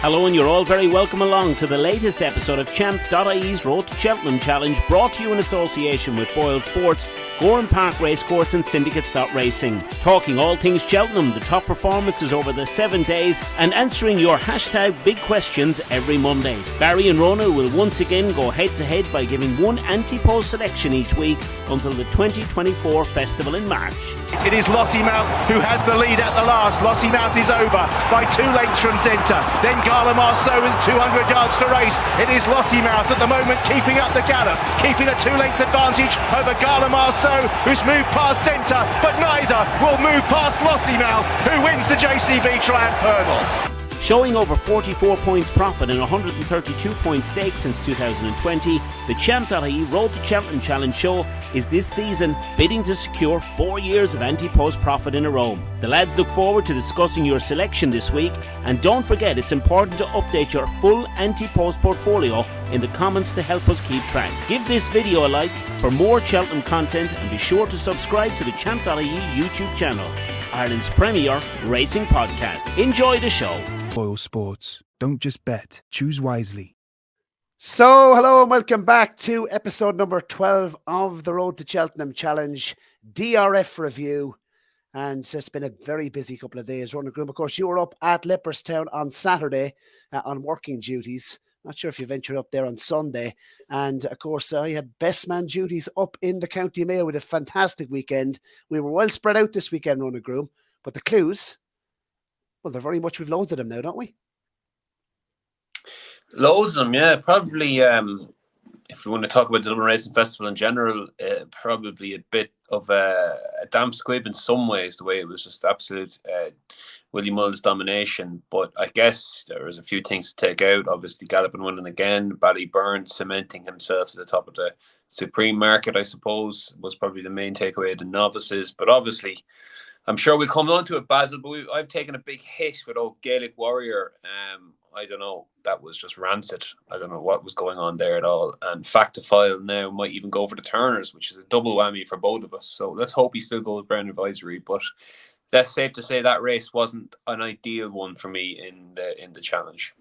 Hello, and you're all very welcome along to the latest episode of Champ.ie's Road to Cheltenham Challenge, brought to you in association with Boylesports, Gowran Park Racecourse and Syndicates.Racing. Talking all things Cheltenham, the top performances over the 7 days, and answering your hashtag big questions every Monday. Barry and Rona will once again go head to head by giving one Ante-Post selection each week until the 2024 festival in March. It is Lossiemouth who has the lead at the last. Lossiemouth is over by 2 lengths from centre. Then Galopin with 200 yards to race. It is Lossiemouth at the moment keeping up the gallop, keeping a 2-length advantage over Galopin, who's moved past centre, but neither will move past Lossiemouth, who wins the JCB Triumph Hurdle. Showing over 44 points profit and 132 point stake since 2020, the Champ.ie Road to Cheltenham Challenge show is this season bidding to secure 4 years of Ante-Post profit in a row. The lads look forward to discussing your selection this week, and don't forget it's important to update your full Ante-Post portfolio in the comments to help us keep track. Give this video a like for more Cheltenham content, and be sure to subscribe to the Champ.ie YouTube channel, Ireland's premier racing podcast. Enjoy the show. Boylesports. Don't just bet, choose wisely. So, hello and welcome back to episode number 12 of the Road to Cheltenham Challenge DRF review. And it's been a very busy couple of days. Ronan Groome, of course, you were up at Leopardstown on Saturday on working duties. Not sure if you ventured up there on Sunday. And of course, I had best man duties up in the County Mayo with a fantastic weekend. We were well spread out this weekend, Ronan Groome, but the clues, well, they're very much, we've loads of them now, don't we? Loads of them, yeah. Probably, if we want to talk about the Dublin Racing Festival in general, probably a bit of a damp squib in some ways, the way it was just absolute Willie Mull's domination. But I guess there was a few things to take out. Obviously, Galopin winning again, Ballyburn cementing himself at the top of the Supreme Market, I suppose, was probably the main takeaway of the Novices. But obviously, I'm sure we'll come on to it, Basil, but I've taken a big hit with old Gaelic Warrior. I don't know, that was just rancid. I don't know what was going on there at all. And Fact to File now might even go for the Turners, which is a double whammy for both of us. So let's hope he still goes Brown Advisory. But that's safe to say that race wasn't an ideal one for me in the challenge.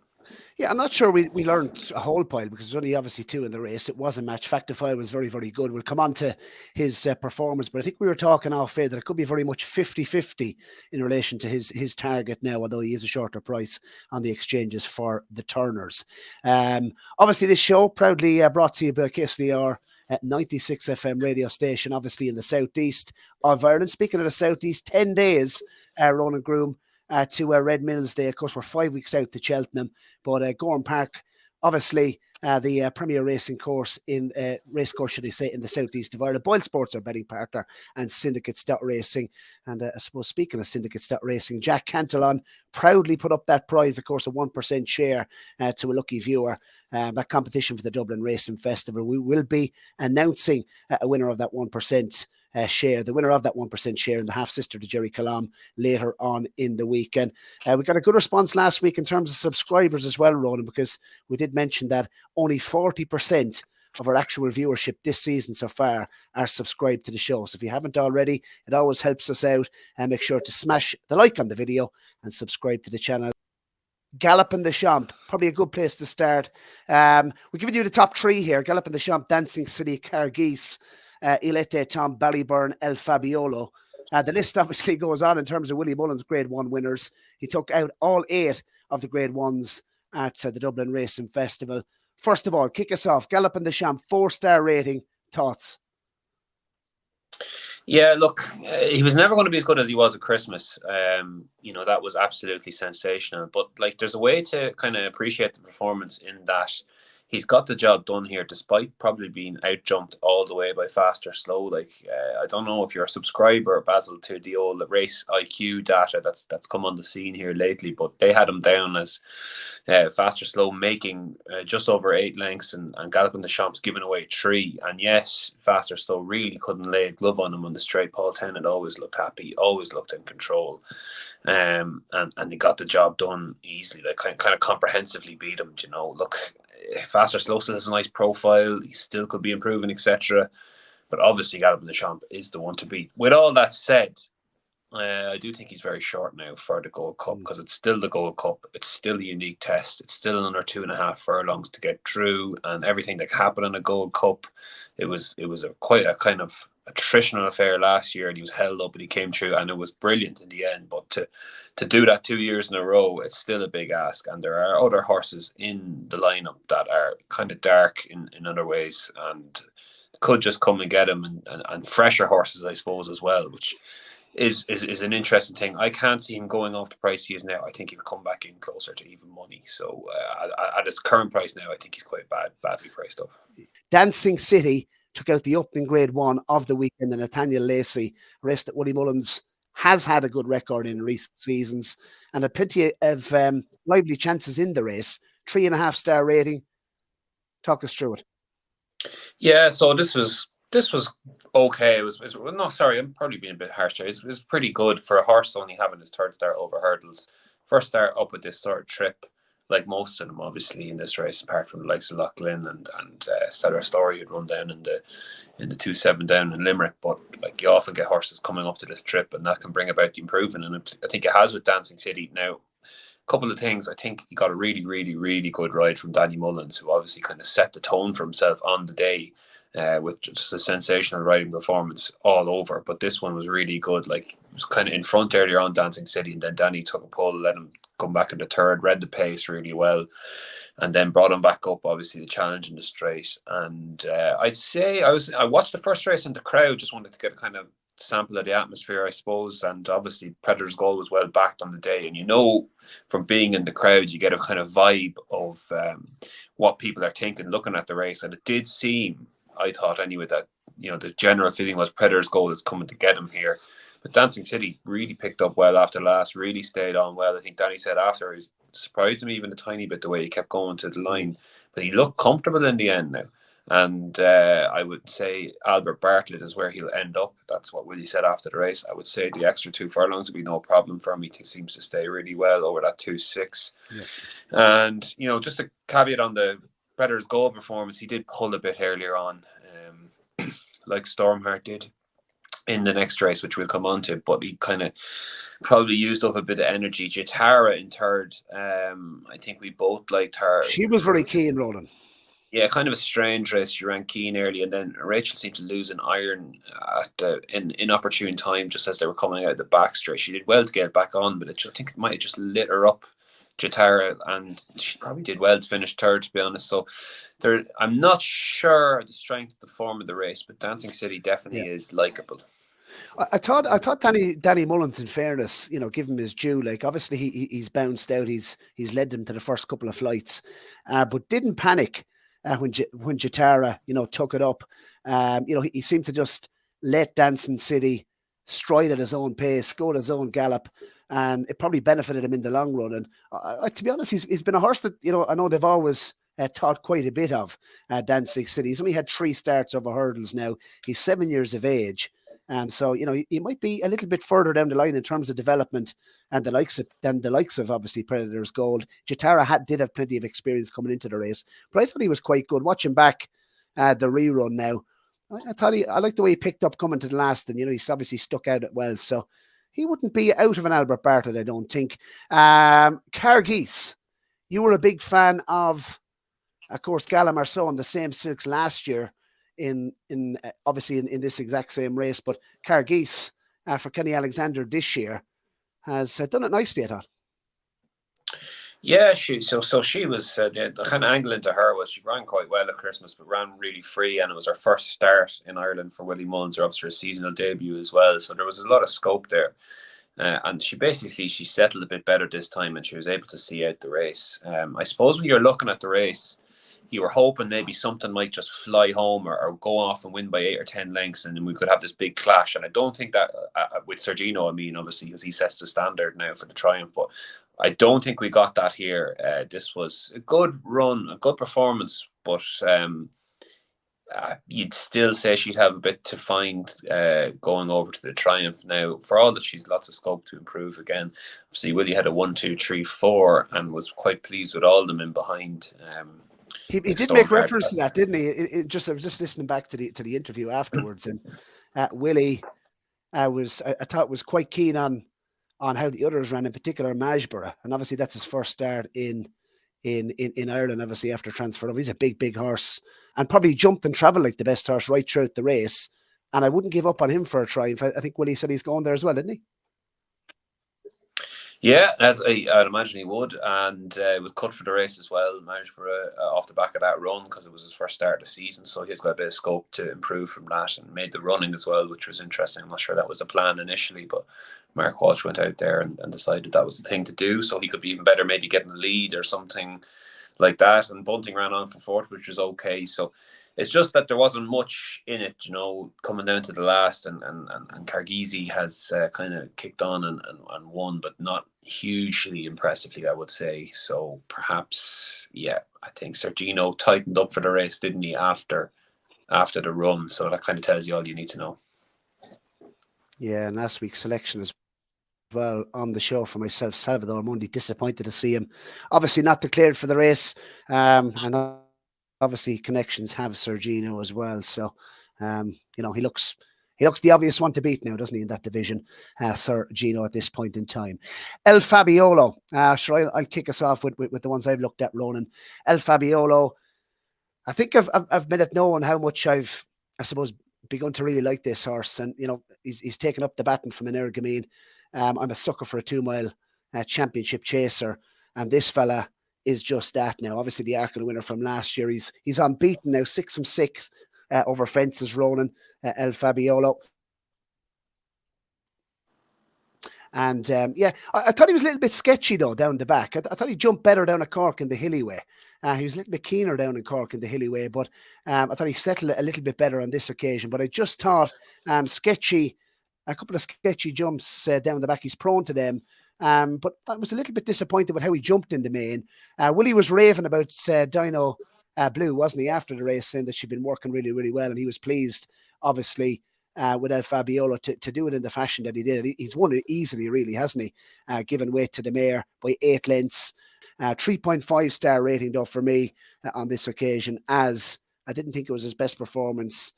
Yeah, I'm not sure we learned a whole pile because there's only obviously 2 in the race. It was a match. Factify was very, very good. We'll come on to his performance, but I think we were talking off air that it could be very much 50-50 in relation to his target now, although he is a shorter price on the exchanges for the Turners. Obviously, this show proudly brought to you by KSDR at 96 FM radio station, obviously in the southeast of Ireland. Speaking of the southeast, 10 days, Ronan Groome, to Red Mills Day. Of course, we're 5 weeks out to Cheltenham, but Gowran Park, obviously the premier racing course in Racecourse, should I say, in the southeast of Ireland. Boylesports are betting partner, and Syndicates.Racing. And I suppose, speaking of Syndicates.Racing, Jack Cantillon proudly put up that prize, of course, a 1% share to a lucky viewer. That competition for the Dublin Racing Festival. We will be announcing a winner of that 1% share, the winner of that 1% share, and the half-sister to Jerry Calam later on in the weekend. We got a good response last week in terms of subscribers as well, Ronan, because we did mention that only 40% of our actual viewership this season so far are subscribed to the show. So if you haven't already, it always helps us out, and make sure to smash the like on the video and subscribe to the channel. Galopin the Champ, probably a good place to start. We're giving you the top 3 here. Galopin the Champ, Dancing City, Cargeese, Ilete, Tom, Ballyburn, El Fabiolo. The list obviously goes on in terms of Willie Mullins' Grade 1 winners. He took out all 8 of the Grade 1s at the Dublin Racing Festival. First of all, kick us off. Galopin the Champ, 4-star rating. Thoughts? Yeah, look, he was never going to be as good as he was at Christmas. That was absolutely sensational. But there's a way to kind of appreciate the performance in that he's got the job done here, despite probably being out-jumped all the way by Fast or Slow. I don't know if you're a subscriber, Basil, to the old Race IQ data that's come on the scene here lately, but they had him down as Fast or Slow making just over 8 lengths and Galopin the Champ's giving away 3. And yes, Fast or Slow really couldn't lay a glove on him on the straight. Paul Tennant always looked happy, always looked in control. And he got the job done easily. They kind of comprehensively beat him. Look, Fast or Slow still has a nice profile. He still could be improving, etc. But obviously, Galopin the Champ is the one to beat. With all that said, I do think he's very short now for the Gold Cup, because it's still the Gold Cup. It's still a unique test. It's still another 2.5 furlongs to get through, and everything that happened in a Gold Cup, it was quite a kind of attritional affair last year, and he was held up, and he came through, and it was brilliant in the end. But to do that 2 years in a row, it's still a big ask, and there are other horses in the lineup that are kind of dark in other ways, and could just come and get him, and fresher horses, I suppose, as well, which is an interesting thing. I can't see him going off the price he is now. I think he'll come back in closer to even money. So at his current price now, I think he's quite badly priced up. Dancing City took out the opening Grade 1 of the weekend. The Nathaniel Lacy race that Willie Mullins has had a good record in recent seasons and had plenty of lively chances in the race. 3.5-star rating. Talk us through it. Yeah, so this was okay. It was no, sorry, I'm probably being a bit harsh there. It was pretty good for a horse only having his third start over hurdles. First start up with this sort of trip, like most of them, obviously, in this race, apart from the likes of Loughlin and Stellar Story, who'd run down in the 2-7 down in Limerick. But like, you often get horses coming up to this trip, and that can bring about the improvement. And I think it has with Dancing City. Now, a couple of things. I think he got a really, really, really good ride from Danny Mullins, who obviously kind of set the tone for himself on the day. With just a sensational riding performance all over. But this one was really good. Like, it was kind of in front earlier on, Dancing City, and then Danny took a pull, let him come back in the third, read the pace really well, and then brought him back up, obviously, the challenge in the straight. And I'd say I watched the first race in the crowd, just wanted to get a kind of sample of the atmosphere, I suppose. And obviously Predator's Goal was well backed on the day, and from being in the crowd, you get a kind of vibe of what people are thinking looking at the race. And it did seem, I thought anyway, that the general feeling was Predator's Goal is coming to get him here. But Dancing City really picked up well after last, really stayed on well. I think Danny said after, he surprised him even a tiny bit the way he kept going to the line, but he looked comfortable in the end now. And I would say Albert Bartlett is where he'll end up. That's what Willie said after the race. I would say the extra 2 furlongs would be no problem for him. He seems to stay really well over that 2.6. Yeah. And just a caveat on the Predator's Goal performance, he did pull a bit earlier on, like Stormheart did in the next race, which we'll come on to, but he kind of probably used up a bit of energy. Jatara in third, I think we both liked her. She was very keen, Roland. Yeah, kind of a strange race. She ran keen early, and then Rachel seemed to lose an iron at in inopportune time, just as they were coming out of the back straight. She did well to get back on, but I think it might have just lit her up, Jatara, and she probably did well to finish third, to be honest. So I'm not sure the strength of the form of the race, but Dancing City definitely is likeable. I thought Danny Mullins, in fairness, give him his due. Like, obviously he's bounced out. He's led them to the first couple of flights, but didn't panic when Jatara took it up. He seemed to just let Dancing City stride at his own pace, go at his own gallop, and it probably benefited him in the long run. And to be honest, he's been a horse that I know they've always taught quite a bit of. Dancing City. He's only had 3 starts over hurdles now. He's 7 years of age. So he might be a little bit further down the line in terms of development and the likes of obviously Predator's Gold. Jatara did have plenty of experience coming into the race, but I thought he was quite good. Watching back the rerun now, I thought I liked the way he picked up coming to the last, and he's obviously stuck out it well. So he wouldn't be out of an Albert Bartlett, I don't think. Cargeese, you were a big fan of course, Gallimar so on the same silks last year. In obviously in this exact same race, but Cargeese for Kenny Alexander this year has done it nicely, I thought. Yeah, she was the kind of angle into her was she ran quite well at Christmas, but ran really free, and it was her first start in Ireland for Willie Mullins, or obviously her seasonal debut as well. So there was a lot of scope there, and she settled a bit better this time, and she was able to see out the race. I suppose when you're looking at the race, you were hoping maybe something might just fly home or go off and win by 8 or 10 lengths, and then we could have this big clash. And I don't think that with Sergino, obviously, because he sets the standard now for the Triumph, but I don't think we got that here. This was a good run, a good performance, but you'd still say she'd have a bit to find going over to the Triumph now, for all that she's lots of scope to improve again. Obviously, Willie had a 1, 2, 3, 4 and was quite pleased with all of them in behind. He did make reference to that, didn't he? I was just listening back to the interview afterwards, and Willie I thought was quite keen on how the others ran, in particular Majborough, and obviously that's his first start in Ireland, obviously after transfer. He's a big horse, and probably jumped and travelled like the best horse right throughout the race. And I wouldn't give up on him for a try. I think Willie said he's going there as well, didn't he? Yeah, I'd imagine he would, and it was cut for the race as well. Marshborough off the back of that run, because it was his first start of the season, so he's got a bit of scope to improve from that, and made the running as well, which was interesting. I'm not sure that was the plan initially, but Mark Walsh went out there and decided that was the thing to do, so he could be even better, maybe getting the lead or something like that. And Bunting ran on for fourth, which was okay. So it's just that there wasn't much in it, coming down to the last, and Carghese has kind of kicked on and won, but not hugely impressively, I would say. So perhaps, yeah, I think Sergino tightened up for the race, didn't he, after the run? So that kind of tells you all you need to know. Yeah, and last week's selection as well on the show for myself, Salvador Mundi, disappointed to see him obviously not declared for the race, and obviously connections have Sergino as well. So he looks the obvious one to beat now, doesn't he, in that division, Sergino, at this point in time. El Fabiolo, sure, I'll kick us off with the ones I've looked at, Ronan. El Fabiolo, I think I've made it known how much I suppose begun to really like this horse, and he's taken up the baton from an Ergamine. I'm a sucker for a 2 mile championship chaser, and this fella is just that now. Obviously the Arkle winner from last year, he's unbeaten now, 6 from 6 over fences, Ronan, El Fabiolo. And I thought he was a little bit sketchy though down the back. I thought he jumped better down at Cork in the hilly way. He was a little bit keener down in Cork in the hilly way, but I thought he settled it a little bit better on this occasion. But I just thought sketchy, a couple of sketchy jumps down the back. He's prone to them. But I was a little bit disappointed with how he jumped in the main. Willie was raving about Dino Blue, wasn't he, after the race, saying that she'd been working really, really well, and he was pleased, obviously, with El Fabiolo to do it in the fashion that he did. He's won it easily, really, hasn't he? Given weight to the mare by 8 lengths. 3.5 star rating, though, for me on this occasion, as I didn't think it was his best performance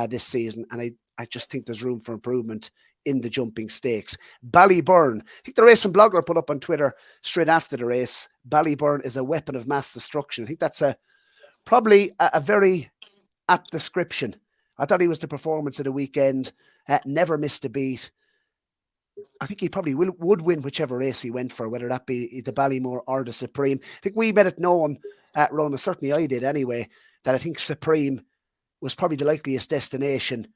this season, and I just think there's room for improvement in the jumping stakes. Ballyburn, I think the racing blogger put up on Twitter straight after the race, Ballyburn is a weapon of mass destruction. I think that's probably a very apt description. I thought he was the performance of the weekend, never missed a beat. I think he probably would win whichever race he went for, whether that be the Ballymore or the Supreme. I think we made it known at Rona, certainly I did anyway, that I think Supreme was probably the likeliest destination,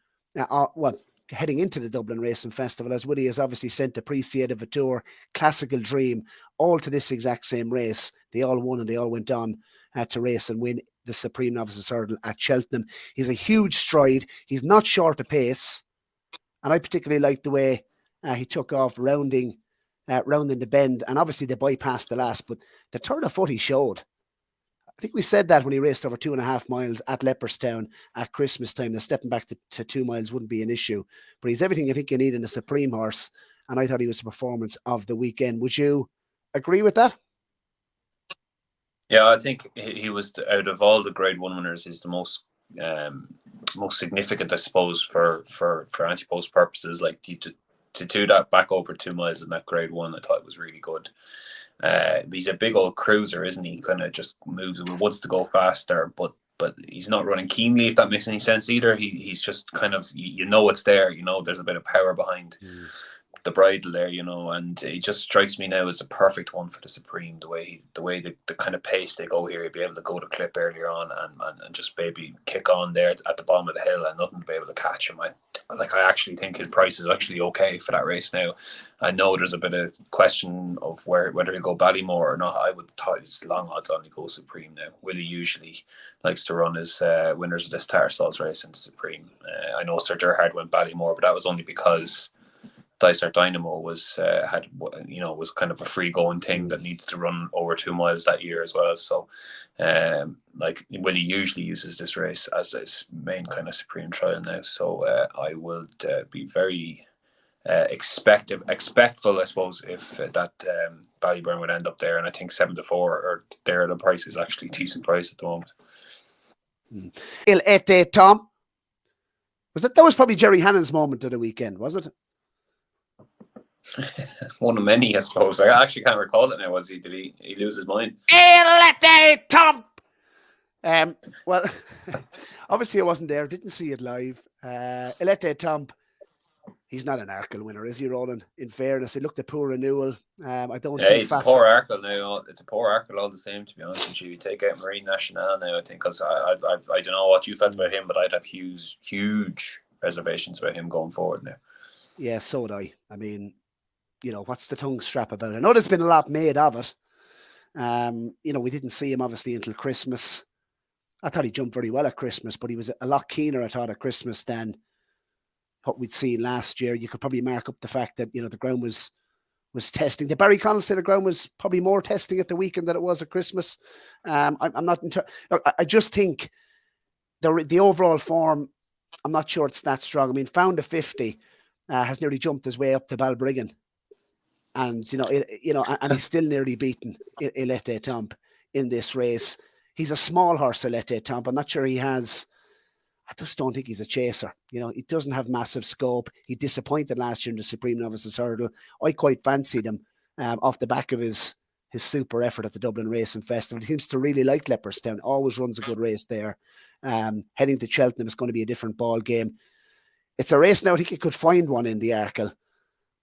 heading into the Dublin Racing Festival, as Woody has obviously sent Appreciative Vatour, Classical Dream, all to this exact same race. They all won and they all went on to race and win the Supreme Novices Hurdle at Cheltenham. He's a huge stride. He's not short of pace. And I particularly like the way he took off rounding the bend. And obviously they bypassed the last, but the turn of foot he showed. I think we said that when he raced over 2.5 miles at Leopardstown at Christmas time, that stepping back to 2 miles wouldn't be an issue. But he's everything I think you need in a Supreme horse. And I thought he was the performance of the weekend. Would you agree with that? Yeah, I think he was, out of all the Grade 1 winners, is the most significant, I suppose, for Ante-Post purposes. Like to do that back over 2 miles in that Grade 1, I thought it was really good. He's a big old cruiser, isn't he? Kind of just moves, wants to go faster, but he's not running keenly, if that makes any sense either. He's just kind of, it's there, there's a bit of power behind the bridle there, and he just strikes me now as a perfect one for the Supreme. The way the kind of pace they go here, he'd be able to go to clip earlier on and just maybe kick on there at the bottom of the hill and nothing to be able to catch him. I actually think his price is actually okay for that race now. I know there's a bit of question of whether he'll go Ballymore or not. I would thought it's long odds on he goes Supreme now. Willie usually likes to run his winners of this Tattersalls race in Supreme. I know Sir Gerhard went Ballymore, but that was only because Dysart Dynamo was kind of a free going thing that needs to run over 2 miles that year as well. So Willie usually uses this race as his main kind of Supreme trial now. So I would be very expectful, I suppose, if that Ballyburn would end up there. And I think 7-4 or there, the price is actually a decent price at the moment. Il était Tom. That was probably Jerry Hannon's moment of the weekend, was it? One of many, I suppose. I actually can't recall it now. Did he lose his mind? Ante-Post. Well, obviously I wasn't there, didn't see it live. Ante-Post, he's not an Arkle winner, is he, Ronan? In fairness, it looked a poor renewal. I don't think it's a poor Arkle now. It's a poor Arkle all the same, to be honest with you. You take out Marine National now, I think, because I don't know what you felt about him, but I'd have huge reservations about him going forward now. Yeah, so would I. I mean, what's the tongue strap about it? I know there's been a lot made of it. We didn't see him obviously until Christmas. I thought he jumped very well at Christmas, but he was a lot keener, I thought, at Christmas than what we'd seen last year. You could probably mark up the fact that, the ground was testing. Did Barry Connell say the ground was probably more testing at the weekend than it was at Christmas? I'm not look, I just think the overall form, I'm not sure it's that strong. I mean, Found a 50 has nearly jumped his way up to Balbriggan. And, and he's still nearly beaten Ante-Post in this race. He's a small horse, Ante-Post. I'm not sure he has. I just don't think he's a chaser. He doesn't have massive scope. He disappointed last year in the Supreme Novices Hurdle. I quite fancied him off the back of his super effort at the Dublin Racing Festival. He seems to really like Leopardstown. Always runs a good race there. Heading to Cheltenham is going to be a different ball game. It's a race now. I think he could find one in the Arkle,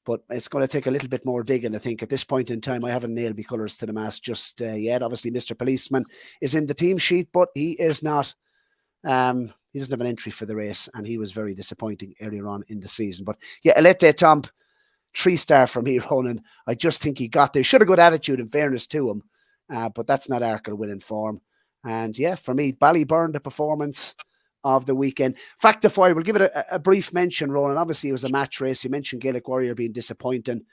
but it's going to take a little bit more digging. I think at this point in time, I haven't nailed my colours to the mast just yet. Obviously, Mr. Policeman is in the team sheet, but he is not. He doesn't have an entry for the race, and he was very disappointing earlier on in the season. But yeah, Ante-Post, 3-star from me, Ronan. I just think he got there. Should have good attitude, in fairness to him, but that's not Arkle winning form. And yeah, for me, Ballyburn, the performance of the weekend. Factify, we'll give it a brief mention, Ronan. Obviously, it was a match race. You mentioned Gaelic Warrior being disappointing.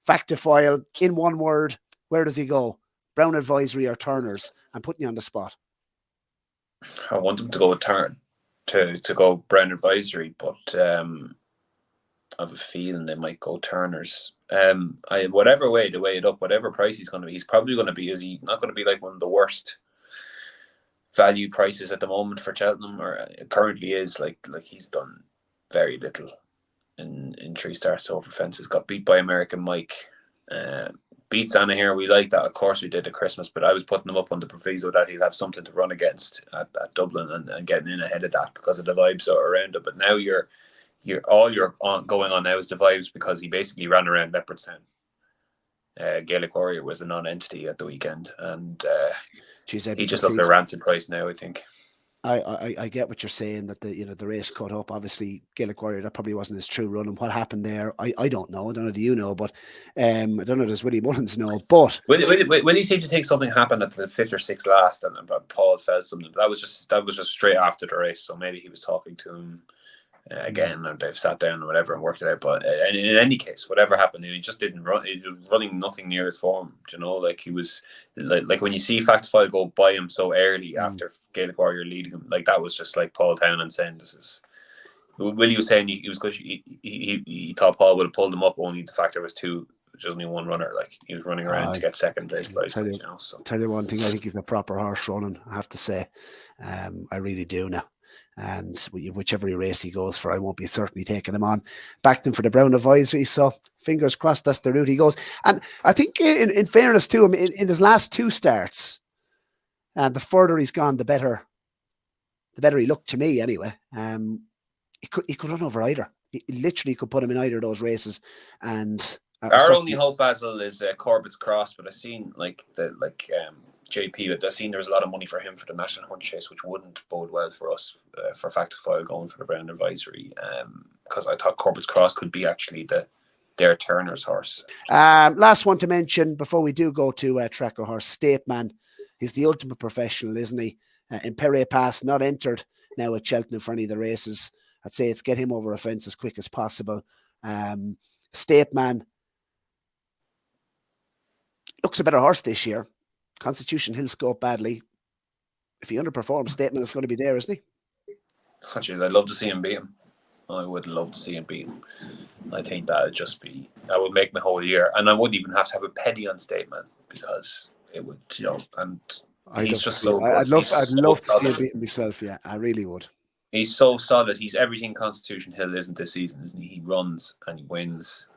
Factify, in one word, where does he go? Brown Advisory or Turners? I'm putting you on the spot. I want them to go with Turn, to go Brown Advisory, but I have a feeling they might go Turners. Whatever way to weigh it up, whatever price he's going to be, he's probably going to be, is he not going to be like one of the worst value prices at the moment for Cheltenham, or it currently is? Like he's done very little in 3-stars over fences. Got beat by American Mike, beats Anna here. We like that, of course we did at Christmas, but I was putting him up on the proviso that he'll have something to run against at Dublin and getting in ahead of that because of the vibes that are around it. But now you're going on now is the vibes, because he basically ran around Leopardstown. Gaelic Warrior was a non-entity at the weekend, and he just loves a rancid price now, I think. I get what you're saying, that the race cut up. Obviously, Gaelic Warrior, that probably wasn't his true run, and what happened there, I don't know. I don't know. Do you know? But I don't know. Does Willie Mullins know? But when you seem to think something happened at the 5th or 6th last, and Paul felt something, that was just straight after the race. So maybe he was talking to him again, and they've sat down or whatever and worked it out. But in any case, whatever happened, he just didn't run. He was running nothing near his form. Like he was like when you see Factify go by him so early after Gaelic Warrior leading him, like that was just like Paul Townend saying, "This is." Willie was saying he was good. He thought Paul would have pulled him up. Only the fact there was only one runner. Like he was running around to get second place. Tell you one thing, I think he's a proper horse running. I have to say, I really do now. And whichever race he goes for, I won't be certainly taking him on. Backed him for the Brown Advisory, so fingers crossed that's the route he goes. And I think, in fairness to him, in his last 2 starts, the further he's gone, the better he looked to me. Anyway, he could run over either. He literally could put him in either of those races. And our only hope, Basil, is Corbett's Cross. But I've seen JP, but I've seen there was a lot of money for him for the National Hunt Chase, which wouldn't bode well for us for Factify going for the Brown Advisory, because I thought Corbett's Cross could be actually their Turner's horse. Last one to mention before we do go to Tracker Horse, State Man. He's the ultimate professional, isn't he? In Perret Pass, not entered now at Cheltenham for any of the races. I'd say it's get him over a fence as quick as possible. State Man looks a better horse this year. Constitution Hill scope badly. If he underperforms, Statement is going to be there, isn't he? Oh, geez, I'd love to see him beat him. I would love to see him beat him. I think that would make my whole year. And I wouldn't even have to have a penny on Statement, because it would, and he's just so good. I'd love to see him beat him myself, yeah. I really would. He's so solid. He's everything Constitution Hill isn't this season, isn't he? He runs and he wins.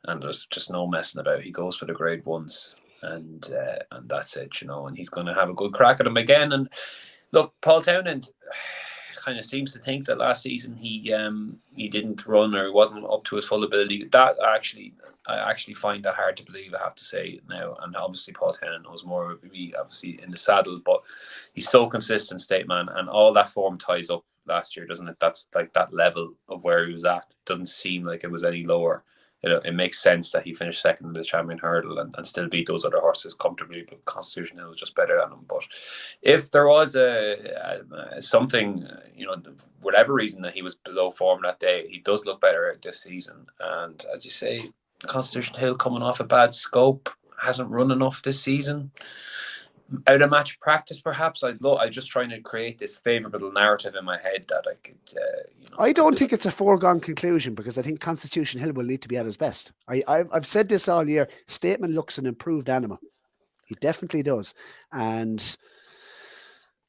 and there's just no messing about. He goes for the grade ones, and that's it, and he's going to have a good crack at him again. And look, Paul Townend kind of seems to think that last season he didn't run, or he wasn't up to his full ability. I actually find that hard to believe, I have to say now. And obviously Paul Townend knows more about me, obviously, in the saddle, but he's so consistent, State Man, and all that form ties up last year, doesn't it? That's like that level of where he was at. Doesn't seem like it was any lower. It makes sense that he finished second in the champion hurdle and still beat those other horses comfortably, but Constitution Hill was just better than him. But if there was something, whatever reason that he was below form that day, he does look better this season. And as you say, Constitution Hill coming off a bad scope, hasn't run enough this season. Out of match practice, perhaps. I'm just trying to create this favourable narrative in my head that I could, I don't think it's a foregone conclusion, because I think Constitution Hill will need to be at his best. I've said this all year. Stateman looks an improved animal. He definitely does. And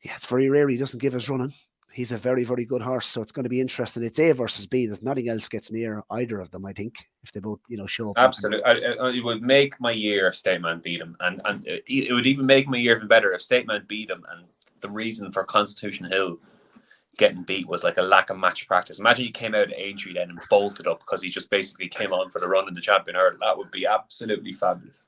yeah, it's very rare he doesn't give us running. He's a very, very good horse, so it's going to be interesting. It's A versus B. There's nothing else gets near either of them, I think, if they both, show up. Absolutely. It would make my year if Stateman beat him. And it would even make my year even better if Stateman beat him. And the reason for Constitution Hill getting beat was like a lack of match practice. Imagine he came out of Aintree then and bolted up because he just basically came on for the run in the champion hurdle. That would be absolutely fabulous.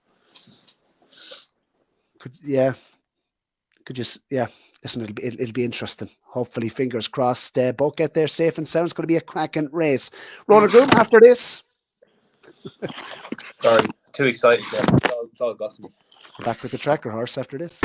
Listen, it'll be interesting. Hopefully, fingers crossed, both get there safe and sound. It's going to be a cracking race. Ronan Groome, after this. Sorry, too excited. It's all got to me. We're back with the tracker horse after this.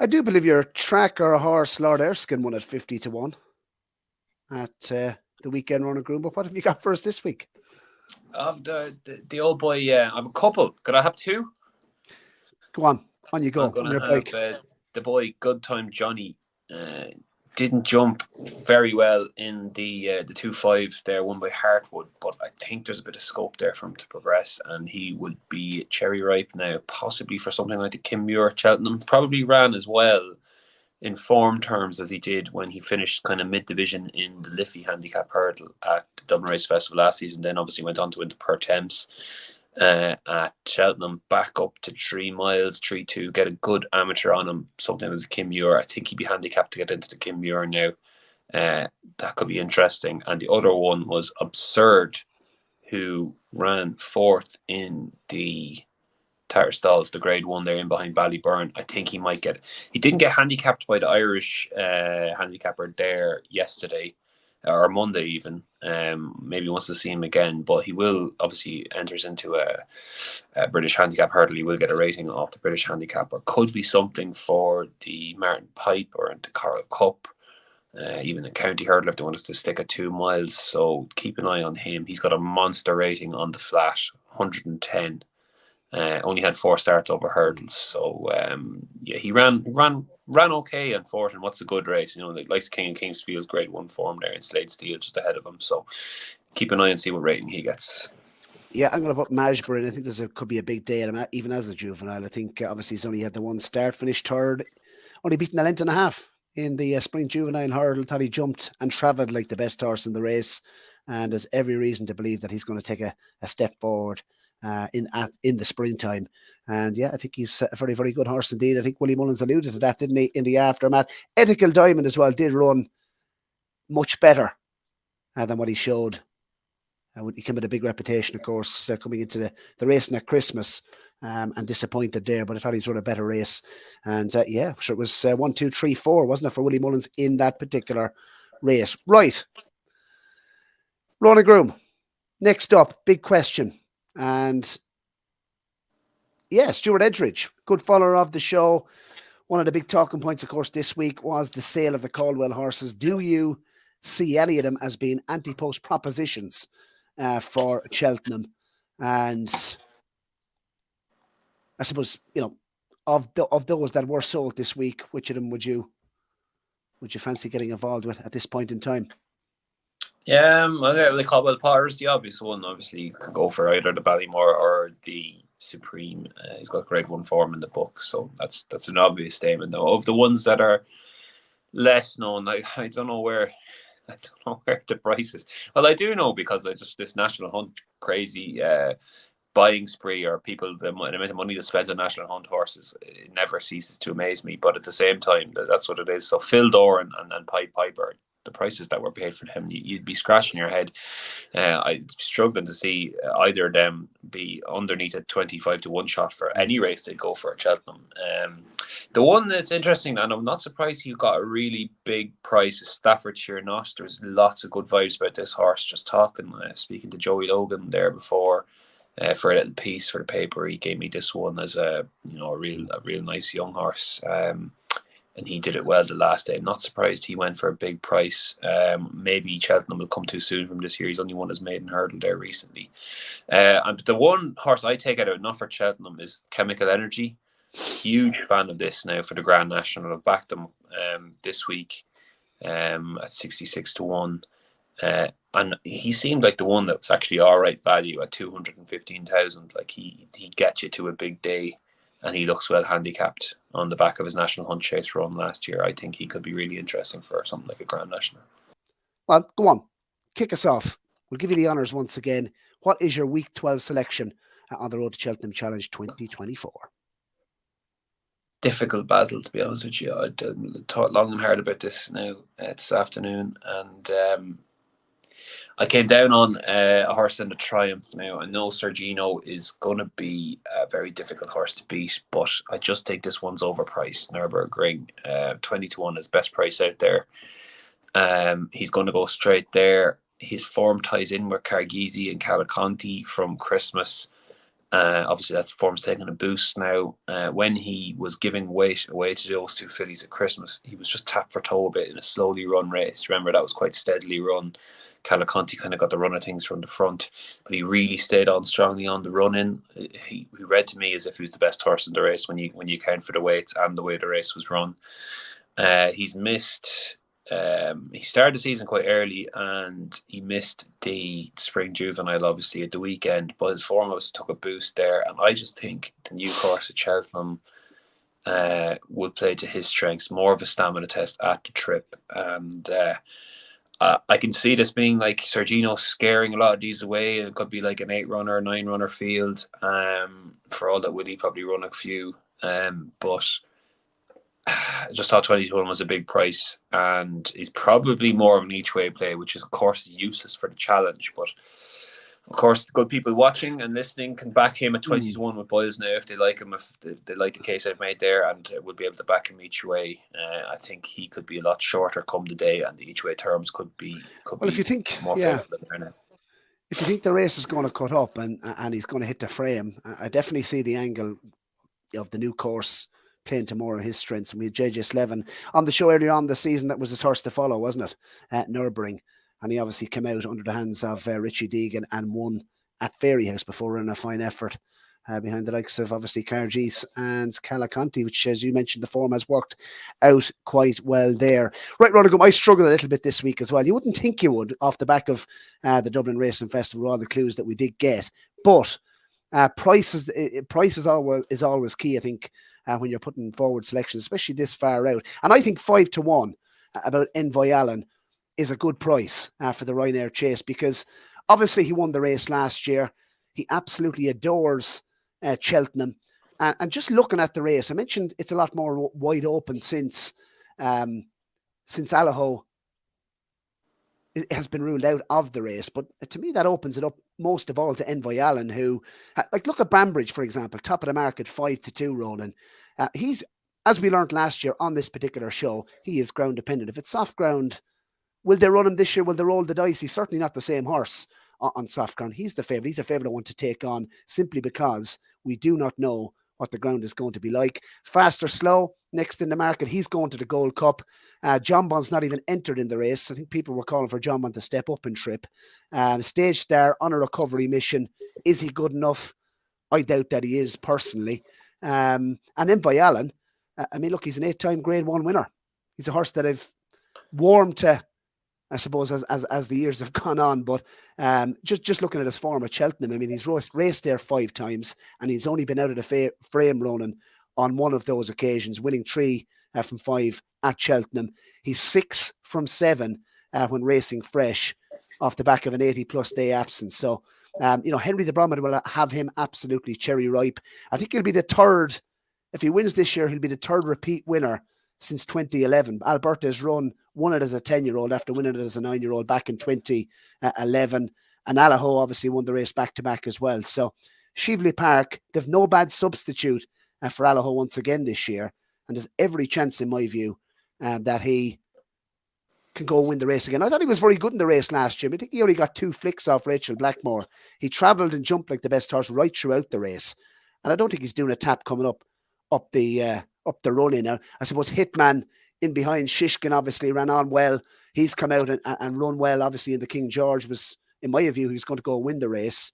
I do believe your tracker horse, Lord Erskine, won at 50-1 at the weekend, Ronan Groome. But what have you got for us this week? The old boy, I have a couple. Could I have two? Go on you go. I'm going to have the boy, Good Time Johnny. Didn't jump very well in the 2-5 there, won by Hartwood, but I think there's a bit of scope there for him to progress, and he would be cherry ripe now, possibly for something like the Kim Muir at Cheltenham. Probably ran as well in form terms as he did when he finished kind of mid-division in the Liffey handicap hurdle at the Dublin Racing Festival last season, then obviously went on to win the Per Temps at Cheltenham, back up to 3 miles, 3-2, get a good amateur on him, something with the Kim Muir. I think he'd be handicapped to get into the Kim Muir now. That could be interesting. And the other one was Absurd, who ran 4th in the Tartar Stalls, the grade 1 there in behind Ballyburn. I think he might get, he didn't get handicapped by the Irish handicapper there yesterday, or Monday even. Maybe wants to see him again, but he will obviously enters into a British handicap hurdle. He will get a rating off the British handicapper. Could be something for the Martin Pipe or the Coral Cup, even the county hurdle if they wanted to stick at 2 miles. So keep an eye on him. He's got a monster rating on the flat, 110. Only had 4 starts over hurdles, so he ran okay on 4th, and what's a good race, like King and Kingsfield's grade 1 form there in Slade Steel just ahead of him, so keep an eye and see what rating he gets. Yeah, I'm going to put Majbury in. I think could be a big day at him, even as a juvenile. I think obviously he's only had the 1 start, finished 3rd, only beaten a length and a half in the Spring Juvenile hurdle. Thought he jumped and travelled like the best horse in the race. and there's every reason to believe that he's going to take a step forward in the springtime. And yeah, I think he's a very, very good horse indeed. I think Willie Mullins alluded to that, didn't he, in the aftermath. Ethical Diamond as well did run much better than what he showed. He came with a big reputation, of course, coming into the racing at Christmas, and disappointed there, but I thought he's run a better race. And yeah, sure, it was 1, 2, 3, 4, wasn't it, for Willie Mullins in that particular race? Right. Ronan Groome, next up, big question. And yeah, Stuart Edridge, good follower of the show. One of the big talking points, of course, this week was the sale of the Coldwell horses. Do you see any of them as being anti-post propositions for Cheltenham? And I suppose, you know, of those that were sold this week, which of them would you fancy getting involved with at this point in time? Okay, the Coldwell Potter is the obvious one. Obviously, you could go for either the Ballymore or the Supreme. He's got grade 1 form in the book, so that's an obvious statement. Though, of the ones that are less known, I don't know where the price is. Well, I do know, because I just this National Hunt crazy buying spree, or people the amount of money to spend on National Hunt horses, it never ceases to amaze me. But at the same time, that's what it is. So Phil Doran and Pied Piper, the prices that were paid for him, you'd be scratching your head. I'm struggling to see either of them be underneath a 25 to 1 shot for any race they go for at Cheltenham. The one that's interesting, and I'm not surprised he got a really big price, is Staffordshire Knot. There's lots of good vibes about this horse. Just speaking to Joey Logan there before, for a little piece for the paper, he gave me this one as a real nice young horse. And he did it well the last day. Not surprised he went for a big price. Maybe Cheltenham will come too soon from this year. He's only won his maiden hurdle there recently. And the one horse I take out, not for Cheltenham, is Chemical Energy. Huge fan of this now for the Grand National. I've backed him this week at 66 to 1. And he seemed like the one that was actually all right value at 215,000. Like he'd get you to a big day. And he looks well handicapped on the back of his National Hunt Chase run last year. I think he could be really interesting for something like a Grand National. Well, go on. Kick us off. We'll give you the honours once again. What is your Week 12 selection on the Road to Cheltenham Challenge 2024? Difficult, Basil, to be honest with you. I thought long and hard about this now this afternoon. And I came down on a horse in the Triumph now. I know Sergino is going to be a very difficult horse to beat, but I just think this one's overpriced. Nürburgring, 20 to 1 is best price out there. He's going to go straight there. His form ties in with Carghese and Calaconti from Christmas. Obviously, that form's taking a boost now. When he was giving weight away to those two fillies at Christmas, he was just tapped for toe a bit in a slowly run race. Remember, that was quite steadily run. Calaconti kind of got the run of things from the front, but he really stayed on strongly on the run-in. He read to me as if he was the best horse in the race when you count for the weights and the way the race was run. He's missed. He started the season quite early, and he missed the Spring Juvenile, obviously, at the weekend, but his form took a boost there, and I just think the new course at Cheltenham will play to his strengths, more of a stamina test at the trip, and I can see this being like Sergino scaring a lot of these away. It could be like an 8-runner, 9-runner field. For all that, Willie probably run a few, but I just thought 21 was a big price, and he's probably more of an each-way play, which is, of course, useless for the challenge. But, of course, good people watching and listening can back him at 21 with Boyles now if they like him, if they like the case I've made there, and would be able to back him each way. I think he could be a lot shorter come the day, and the each-way terms could be if you think, more favorable than now. If you think the race is going to cut up and he's going to hit the frame, I definitely see the angle of the new course playing to more of his strengths. And we had JJ Slevin on the show earlier on this season. That was his horse to follow, wasn't it? At Nürburgring. And he obviously came out under the hands of Richie Deegan and won at Fairyhouse before running a fine effort behind the likes of obviously Carghese and Calaconti, which, as you mentioned, the form has worked out quite well there. Right, Ronan Groome, I struggled a little bit this week as well. You wouldn't think you would off the back of the Dublin Racing Festival, all the clues that we did get. But price is always key, I think, when you're putting forward selections, especially this far out. And I think 5 to 1 about Envoy Allen is a good price for the Ryanair Chase, because obviously he won the race last year. He absolutely adores Cheltenham. And just looking at the race, I mentioned it's a lot more wide open since Allaho has been ruled out of the race. But to me, that opens it up most of all to Envoy Allen, who, like, look at Banbridge, for example, top of the market, 5-2, Ronan. He's, as we learned last year on this particular show, he is ground dependent. If it's soft ground, will they run him this year? Will they roll the dice? He's certainly not the same horse on soft ground. He's the favourite. He's a favourite one to take on, simply because we do not know what the ground is going to be like. Fast or slow, next in the market, he's going to the Gold Cup. John Bond's not even entered in the race. I think people were calling for John Bond to step up in trip. Stage Star on a recovery mission. Is he good enough? I doubt that he is, personally. And Envoy Allen, I mean, look, he's an 8-time Grade 1 winner. He's a horse that I've warmed to, I suppose, as the years have gone on. But just looking at his form at Cheltenham, I mean, he's raced there 5 times, and he's only been out of the frame, Ronan, on one of those occasions, winning 3 from 5 at Cheltenham. He's 6 from 7 when racing fresh off the back of an 80-plus day absence. So, Henry de Bromhead will have him absolutely cherry ripe. I think he'll be the third. If he wins this year, he'll be the third repeat winner since 2011. Alberta has won it as a 10-year-old after winning it as a 9-year-old back in 2011. And Allaho obviously won the race back-to-back as well. So Shively Park, they've no bad substitute for Allaho once again this year. And there's every chance, in my view, that he can go and win the race again. I thought he was very good in the race last year. I think he only got 2 flicks off Rachel Blackmore. He travelled and jumped like the best horse right throughout the race. And I don't think he's doing a tap coming up the run in. Now, I suppose Hitman in behind Shishkin obviously ran on well. He's come out and run well. Obviously, in the King George was, in my view, he was going to go win the race.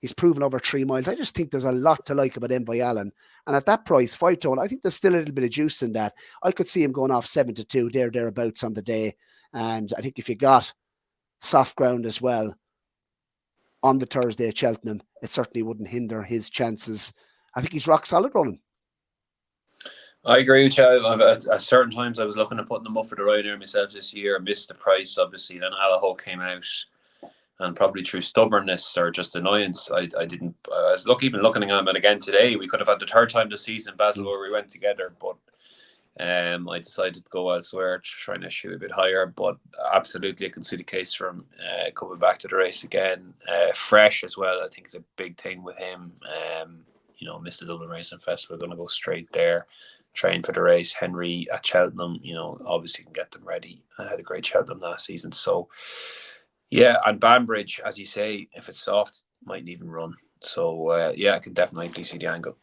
He's proven over 3 miles. I just think there's a lot to like about Envoy Allen. And at that price, 5-1, I think there's still a little bit of juice in that. I could see him going off 7-2, thereabouts on the day. And I think if you got soft ground as well on the Thursday at Cheltenham, it certainly wouldn't hinder his chances. I think he's rock solid, Ronan. I agree with you. At certain times I was looking at putting them up for the Ryanair myself this year. I missed the price, obviously. Then Allaho came out, and probably through stubbornness or just annoyance, I was even looking at him again today. We could have had the 3rd time this season, Basil, where we went together, but I decided to go elsewhere, trying to shoot a bit higher. But absolutely, I can see the case for him coming back to the race again. Fresh as well, I think, is a big thing with him. Missed the Dublin Racing Festival, going to go straight there, train for the race. Henry at Cheltenham, obviously can get them ready. I had a great Cheltenham last season. So, yeah, and Banbridge, as you say, if it's soft, mightn't even run. So, I can definitely see the angle.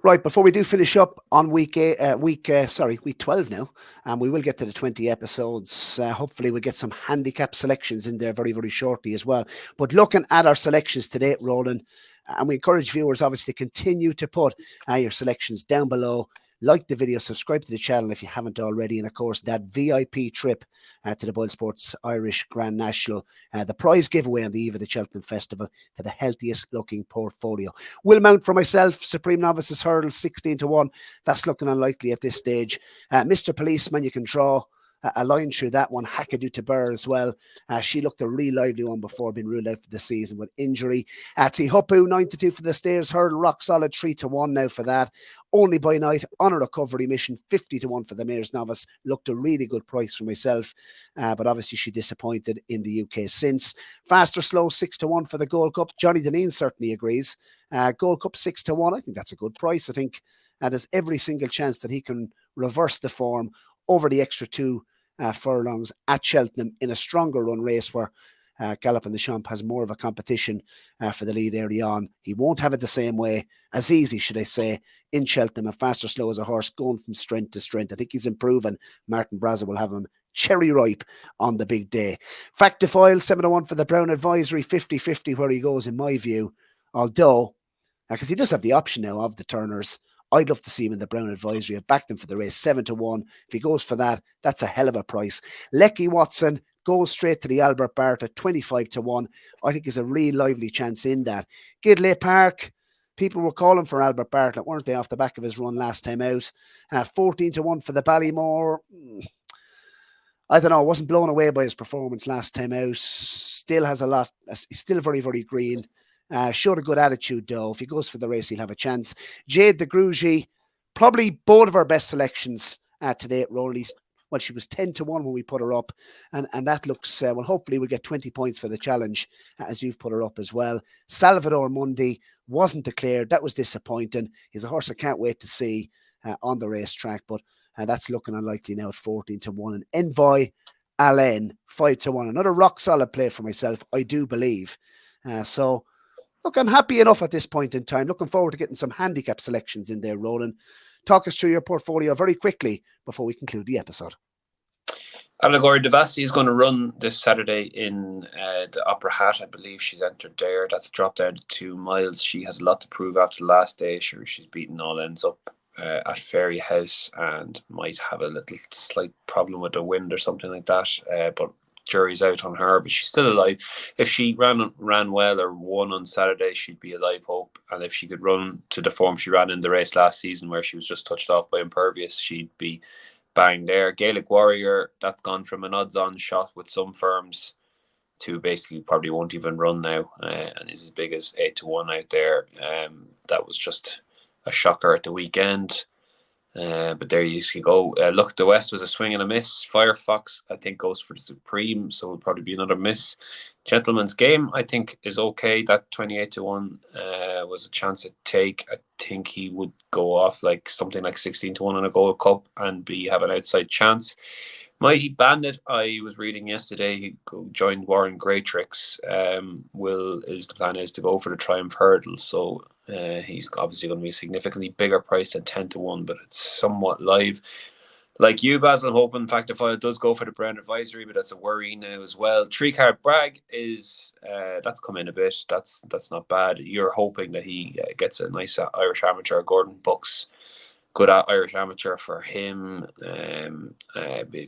Right, before we do finish up on week 12 now, and we will get to the 20 episodes. Hopefully we'll get some handicap selections in there very, very shortly as well. But looking at our selections today, Roland, and we encourage viewers obviously to continue to put your selections down below. Like the video, subscribe to the channel if you haven't already, and of course that VIP trip to the Boylesports Irish Grand National, the prize giveaway on the eve of the Cheltenham Festival, to the healthiest looking portfolio. Will mount for myself, Supreme Novices Hurdle 16-1. That's looking unlikely at this stage. Mr. Policeman, you can draw a line through that one. Hackadoo to Burr as well. She looked a really lively one before being ruled out for the season with injury. Tihupu 9-2 for the Stairs Hurdle, rock solid 3-1 now for that. Only by Night on a recovery mission, 50-1 for the Mayor's Novice. Looked a really good price for myself, but obviously she disappointed in the UK since. Fast or Slow 6-1 for the Gold Cup. Johnny Deneen certainly agrees. Gold Cup 6-1. I think that's a good price. I think there's every single chance that he can reverse the form over the extra 2 furlongs at Cheltenham in a stronger run race where Galopin the Champ has more of a competition for the lead early on. He won't have it the same way, as easy, should I say, in Cheltenham. And Fast or Slow as a horse going from strength to strength. I think he's improving. Martin Brazza will have him cherry ripe on the big day. Factifoil 7-1 for the Brown Advisory, 50-50 where he goes in my view. Although, because he does have the option now of the Turners, I'd love to see him in the Brown Advisory. I've backed him for the race, 7-1. If he goes for that, that's a hell of a price. Lecky Watson goes straight to the Albert Bart at 25-1. I think there's a real lively chance in that. Gidley Park, people were calling for Albert Bartlett, weren't they, off the back of his run last time out? 14-1 for the Ballymore. I don't know, I wasn't blown away by his performance last time out. Still has a lot. He's still very, very green. Showed a good attitude, though. If he goes for the race, he'll have a chance. Jade de Grugy, probably both of our best selections today at Ronan. Well, she was 10 to 1 when we put her up. And that looks, well, hopefully we'll get 20 points for the challenge as you've put her up as well. Salvador Mundi wasn't declared. That was disappointing. He's a horse I can't wait to see on the racetrack, but that's looking unlikely now at 14 to 1. And Envoy Alain, 5 to 1. Another rock solid play for myself, I do believe. So, look, I'm happy enough at this point in time. Looking forward to getting some handicap selections in there, Ronan. Talk us through your portfolio very quickly before we conclude the episode. Allegory Devassi is going to run this Saturday in the Opera Hat. I believe she's entered there. That's a drop down to 2 miles. She has a lot to prove after the last day. Sure, she's beaten all ends up at Fairy House and might have a little slight problem with the wind or something like that. But jury's out on her, but she's still alive. If she ran well or won on Saturday, she'd be a live hope. And if she could run to the form she ran in the race last season, where she was just touched off by Impervious, she'd be bang there. Gaelic Warrior, that's gone from an odds-on shot with some firms to basically probably won't even run now, and is as big as 8 to 1 out there. That was just a shocker at the weekend. But there you go. Look, the West was a swing and a miss. Firefox, I think, goes for the Supreme, so it'll probably be another miss. Gentleman's Game, I think, is okay. That 28 to 1 was a chance to take. I think he would go off like something like 16 to 1 on a Gold Cup and have an outside chance. Mighty Bandit, I was reading yesterday, he joined Warren Greytrix. The plan is to go for the Triumph Hurdle, so he's obviously going to be a significantly bigger price than 10 to 1, but it's somewhat live. Like you, Basil, I'm hoping Factor File does go for the Brown Advisory, but that's a worry now as well. 3-Card Bragg is that's come in a bit. That's not bad. You're hoping that he gets a nice Irish amateur. Gordon Bucks, good Irish amateur for him.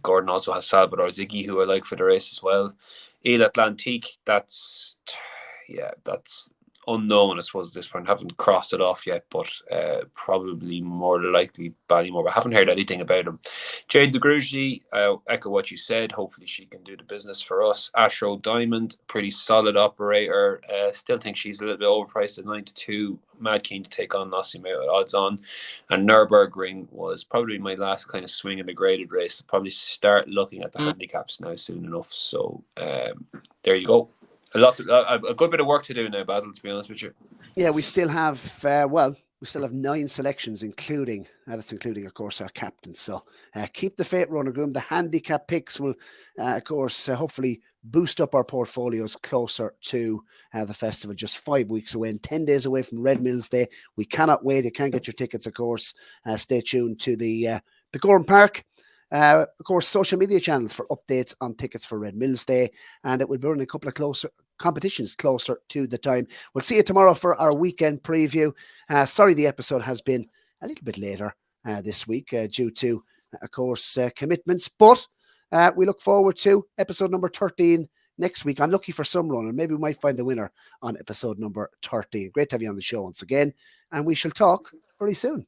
Gordon also has Salvador Ziggy, who I like for the race as well. Ile Atlantique, that's unknown, I suppose, at this point. Haven't crossed it off yet, but probably more likely Ballymore. I haven't heard anything about him. Jade de Grugy, echo what you said. Hopefully she can do the business for us. Ashro Diamond, pretty solid operator. Still think she's a little bit overpriced at 9 to 2. Mad keen to take on Nossimo at odds on. And Nürburgring was probably my last kind of swing in the graded race. I'll probably start looking at the handicaps now soon enough. So there you go. A good bit of work to do now, Basil, to be honest with you. Yeah, we still have, we still have 9 selections, including, of course, our captain. So keep the faith, Ronan Groome. The handicap picks will, of course, hopefully boost up our portfolios closer to the festival. Just 5 weeks away and 10 days away from Red Mills Day. We cannot wait. You can get your tickets, of course. Stay tuned to the Gowran Park. Of course, social media channels for updates on tickets for Red Mills Day, and it will be running a couple of competitions closer to the time. We'll see you tomorrow for our weekend preview. Sorry the episode has been a little bit later this week due to, of course, commitments, but we look forward to episode number 13 next week. I'm lucky for some run, and maybe we might find the winner on episode number 13. Great to have you on the show once again, and we shall talk very soon.